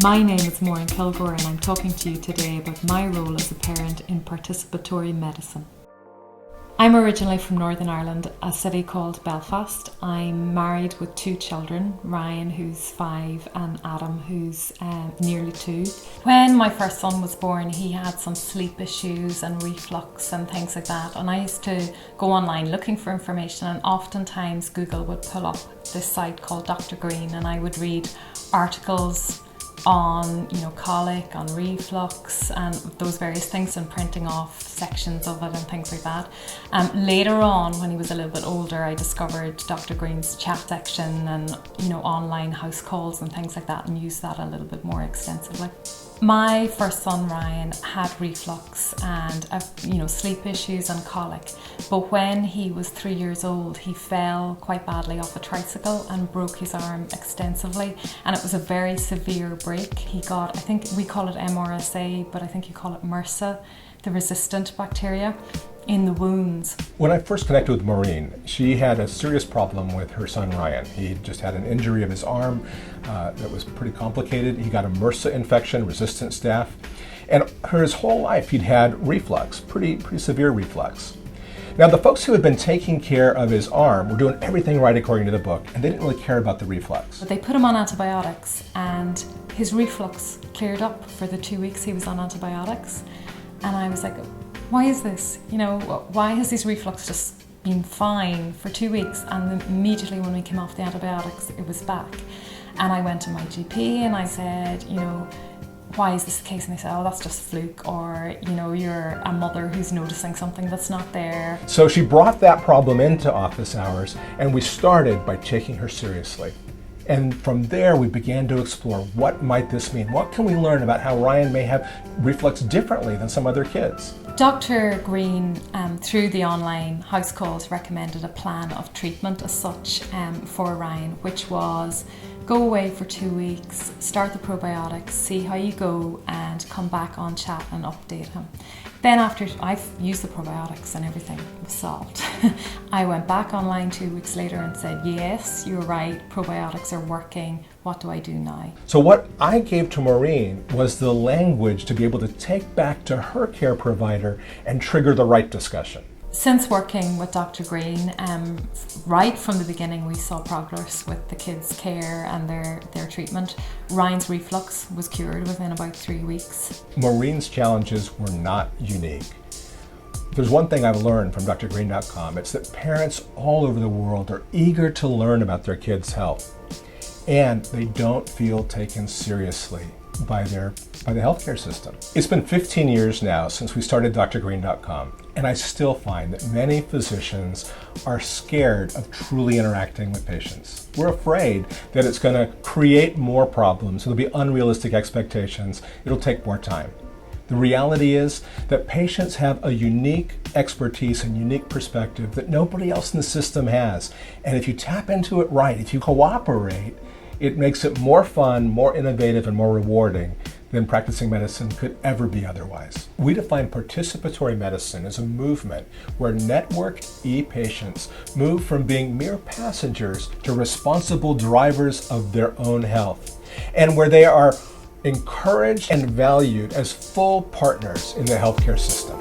My name is Maureen Kilgore and I'm talking to you today about my role as a parent in participatory medicine. I'm originally from Northern Ireland, a city called Belfast. I'm married with 2 children, Ryan who's 5 and Adam who's nearly 2. When my first son was born, he had some sleep issues and reflux and things like that, and I used to go online looking for information, and oftentimes Google would pull up this site called Dr. Green, and I would read articles on colic, on reflux and those various things, and printing off sections of it and things like that. Later on, when he was a little bit older, I discovered Dr. Green's chat section and online house calls and things like that, and used that a little bit more extensively. My first son Ryan had reflux and sleep issues and colic, but when he was 3 years old he fell quite badly off a tricycle and broke his arm extensively, and it was a very severe break. He got, I think we call it MRSA, but I think you call it MRSA, the resistant bacteria in the wounds. When I first connected with Maureen, she had a serious problem with her son Ryan. He just had an injury of his arm that was pretty complicated. He got a MRSA infection, resistant staph, and his whole life he'd had reflux, pretty severe reflux. Now the folks who had been taking care of his arm were doing everything right according to the book, and they didn't really care about the reflux. But they put him on antibiotics and his reflux cleared up for the 2 weeks he was on antibiotics, and I was like, why is this? Why has his reflux just been fine for 2 weeks, and then immediately when we came off the antibiotics it was back? And I went to my GP and I said, why is this the case? And they said, oh, that's just fluke, or you're a mother who's noticing something that's not there. So she brought that problem into office hours, and we started by taking her seriously. And from there we began to explore, what might this mean? What can we learn about how Ryan may have reflux differently than some other kids? Dr. Green, through the online house calls, recommended a plan of treatment as such for Ryan, which was go away for 2 weeks, start the probiotics, see how you go, and come back on chat and update him. Then after I've used the probiotics and everything was solved, I went back online 2 weeks later and said, yes, you're right, probiotics are working. What do I do now? So what I gave to Maureen was the language to be able to take back to her care provider and trigger the right discussion. Since working with Dr. Green, right from the beginning we saw progress with the kids' care and their treatment. Ryan's reflux was cured within about 3 weeks. Maureen's challenges were not unique. There's one thing I've learned from drgreen.com, it's that parents all over the world are eager to learn about their kids' health, and they don't feel taken seriously by the healthcare system. It's been 15 years now since we started drgreen.com, and I still find that many physicians are scared of truly interacting with patients. We're afraid that it's going to create more problems, there'll be unrealistic expectations, it'll take more time. The reality is that patients have a unique expertise and unique perspective that nobody else in the system has, and if you tap into it right, if you cooperate, it makes it more fun, more innovative, and more rewarding than practicing medicine could ever be otherwise. We define participatory medicine as a movement where networked e-patients move from being mere passengers to responsible drivers of their own health, and where they are encouraged and valued as full partners in the healthcare system.